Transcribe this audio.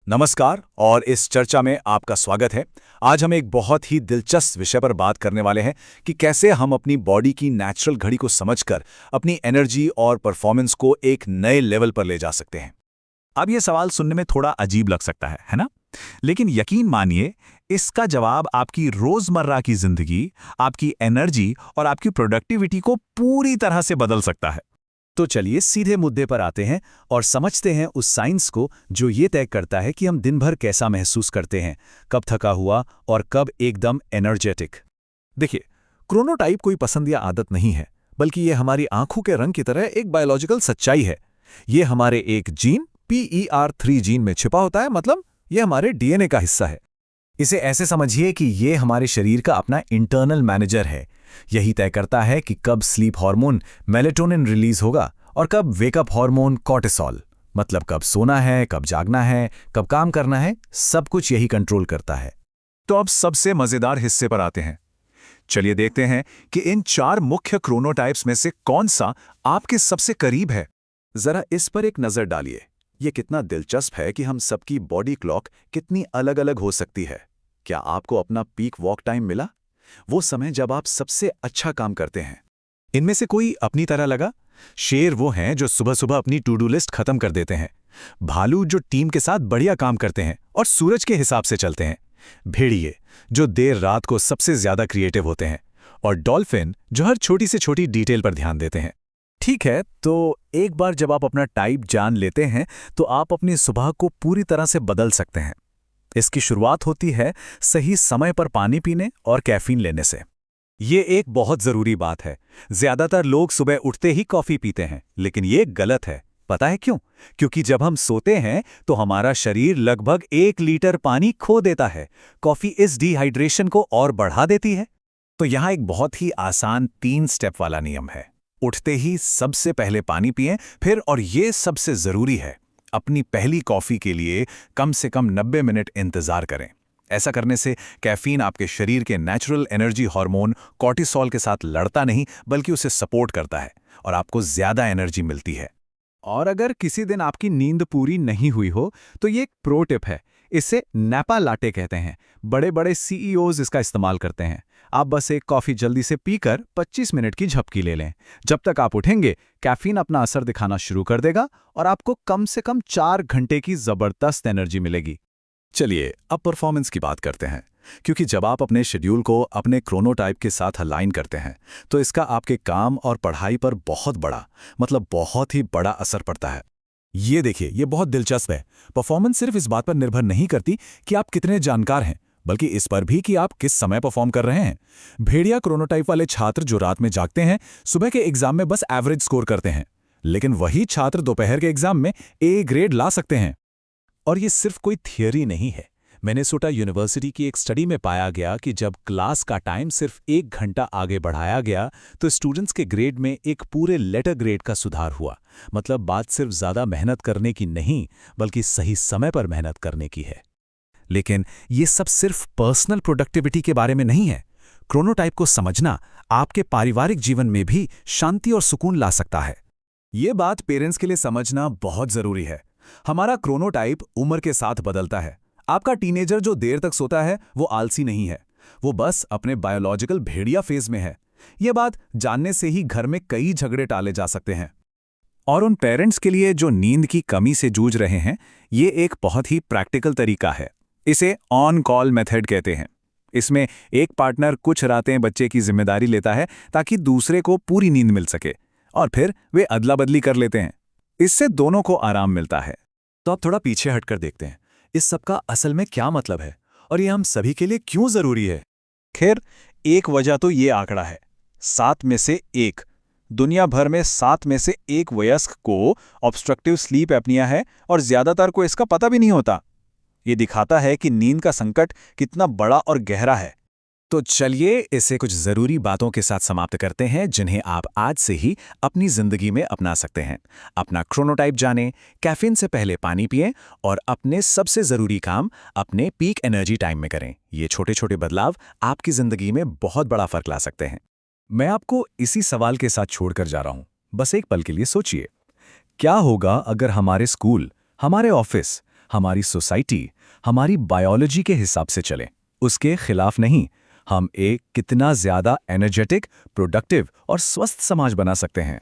नमस्कार और इस चर्चा में आपका स्वागत है। आज हम एक बहुत ही दिलचस्प विषय पर बात करने वाले हैं कि कैसे हम अपनी बॉडी की नेचुरल घड़ी को समझकर अपनी एनर्जी और परफॉर्मेंस को एक नए लेवल पर ले जा सकते हैं। अब ये सवाल सुनने में थोड़ा अजीब लग सकता है ना? लेकिन यकीन मानिए, इसका जवाब आपकी रोजमर्रा की जिंदगी, आपकी एनर्जी और आपकी प्रोडक्टिविटी को पूरी तरह से बदल सकता है। तो चलिए सीधे मुद्दे पर आते हैं और समझते हैं उस साइंस को जो ये तय करता है कि हम दिन भर कैसा महसूस करते हैं, कब थका हुआ और कब एकदम एनर्जेटिक। देखिए, क्रोनोटाइप कोई पसंद या आदत नहीं है, बल्कि ये हमारी आंखों के रंग की तरह एक बायोलॉजिकल सच्चाई है। ये हमारे एक जीन PER3 जीन में छिपा होता है, मतलब ये हमारे DNA का हिस्सा है। इसे ऐसे समझिए कि ये हमारे शरीर का अपना इंटरनल मैनेजर है। यही तय करता है कि कब स्लीप हार्मोन मेलेटोनिन रिलीज होगा और कब वेकअप हार्मोन कॉर्टिसोल, मतलब कब सोना है, कब जागना है, कब काम करना है, सब कुछ यही कंट्रोल करता है। तो अब सबसे मजेदार हिस्से पर आते हैं। चलिए देखते हैं कि इन 4 मुख्य क्रोनोटाइप्स में से कौन सा आपके सबसे करीब है। जरा इस पर एक नजर डालिए। ये कितना दिलचस्प है कि हम सबकी बॉडी क्लॉक कितनी अलग अलग हो सकती है। क्या आपको अपना पीक वॉक टाइम मिला? वो समय जब आप सबसे अच्छा काम करते हैं। इनमें से कोई अपनी तरह लगा? शेर वो हैं जो सुबह सुबह अपनी टू डू लिस्ट खत्म कर देते हैं। भालू जो टीम के साथ बढ़िया काम करते हैं और सूरज के हिसाब से चलते हैं। भेड़िए जो देर रात को सबसे ज्यादा क्रिएटिव होते हैं। और डॉल्फिन जो हर छोटी से छोटी डिटेल पर ध्यान देते हैं। ठीक है, तो एक बार जब आप अपना टाइप जान लेते हैं तो आप अपनी सुबह को पूरी तरह से बदल सकते हैं। इसकी शुरुआत होती है सही समय पर पानी पीने और कैफीन लेने से। ये एक बहुत जरूरी बात है। ज्यादातर लोग सुबह उठते ही कॉफी पीते हैं, लेकिन ये गलत है। पता है क्यों? क्योंकि जब हम सोते हैं तो हमारा शरीर लगभग 1 लीटर पानी खो देता है। कॉफी इस डिहाइड्रेशन को और बढ़ा देती है। तो यहाँ एक बहुत ही आसान 3 स्टेप वाला नियम है। उठते ही सबसे पहले पानी पिएं, फिर और ये सबसे जरूरी है, अपनी पहली कॉफी के लिए कम से कम 90 मिनट इंतजार करें। ऐसा करने से कैफीन आपके शरीर के नेचुरल एनर्जी हार्मोन कॉर्टिसोल के साथ लड़ता नहीं, बल्कि उसे सपोर्ट करता है और आपको ज्यादा एनर्जी मिलती है। और अगर किसी दिन आपकी नींद पूरी नहीं हुई हो तो ये एक प्रो टिप है। इसे नैपा लाटे कहते हैं। बड़े बड़े CEOs इसका इस्तेमाल करते हैं। आप बस एक कॉफी जल्दी से पीकर 25 मिनट की झपकी ले लें। जब तक आप उठेंगे, कैफीन अपना असर दिखाना शुरू कर देगा और आपको कम से कम 4 घंटे की जबरदस्त एनर्जी मिलेगी। चलिए अब परफॉर्मेंस की बात करते हैं, क्योंकि जब आप अपने शेड्यूल को अपने क्रोनोटाइप के साथ अलाइन करते हैं तो इसका आपके काम और पढ़ाई पर बहुत ही बड़ा असर पड़ता है। ये देखिए, ये बहुत दिलचस्प है। परफॉर्मेंस सिर्फ इस बात पर निर्भर नहीं करती कि आप कितने जानकार हैं, बल्कि इस पर भी कि आप किस समय परफॉर्म कर रहे हैं। भेड़िया क्रोनोटाइप वाले छात्र जो रात में जागते हैं, सुबह के एग्जाम में बस एवरेज स्कोर करते हैं, लेकिन वही छात्र दोपहर के एग्जाम में A ग्रेड ला सकते हैं। और ये सिर्फ कोई थियरी नहीं है। मिनेसोटा यूनिवर्सिटी की एक स्टडी में पाया गया कि जब क्लास का टाइम सिर्फ 1 घंटा आगे बढ़ाया गया तो स्टूडेंट्स के ग्रेड में एक पूरे लेटर ग्रेड का सुधार हुआ। मतलब बात सिर्फ ज्यादा मेहनत करने की नहीं, बल्कि सही समय पर मेहनत करने की है। लेकिन ये सब सिर्फ पर्सनल प्रोडक्टिविटी के बारे में नहीं है। क्रोनोटाइप को समझना आपके पारिवारिक जीवन में भी शांति और सुकून ला सकता है। ये बात पेरेंट्स के लिए समझना बहुत जरूरी है। हमारा क्रोनोटाइप उम्र के साथ बदलता है। आपका टीनेजर जो देर तक सोता है वो आलसी नहीं है, वो बस अपने बायोलॉजिकल भेड़िया फेज में है। ये बात जानने से ही घर में कई झगड़े टाले जा सकते हैं। और उन पेरेंट्स के लिए जो नींद की कमी से जूझ रहे हैं, ये एक बहुत ही प्रैक्टिकल तरीका है। इसे ऑन कॉल मेथड कहते हैं। इसमें एक पार्टनर कुछ रातें बच्चे की जिम्मेदारी लेता है ताकि दूसरे को पूरी नींद मिल सके, और फिर वे अदला बदली कर लेते हैं। इससे दोनों को आराम मिलता है। तो अब थोड़ा पीछे हटकर देखते हैं, इस सब का असल में क्या मतलब है और ये हम सभी के लिए क्यों जरूरी है। खैर, एक वजह तो ये आंकड़ा है, 7 में से 1। दुनिया भर में 7 में से 1 वयस्क को ऑब्स्ट्रक्टिव स्लीप एपनिया है और ज्यादातर को इसका पता भी नहीं होता। ये दिखाता है कि नींद का संकट कितना बड़ा और गहरा है। तो चलिए इसे कुछ जरूरी बातों के साथ समाप्त करते हैं, जिन्हें आप आज से ही अपनी जिंदगी में अपना सकते हैं। अपना क्रोनोटाइप जानें, कैफीन से पहले पानी पिएं और अपने सबसे जरूरी काम अपने पीक एनर्जी टाइम में करें। ये छोटे छोटे बदलाव आपकी जिंदगी में बहुत बड़ा फर्क ला सकते हैं। मैं आपको इसी सवाल के साथ छोड़कर जा रहा हूं। बस एक पल के लिए सोचिए, क्या होगा अगर हमारे स्कूल, हमारे ऑफिस, हमारी सोसाइटी, हमारी बायोलॉजी के हिसाब से चलें, उसके खिलाफ नहीं, हम एक कितना ज़्यादा एनर्जेटिक, प्रोडक्टिव और स्वस्थ समाज बना सकते हैं।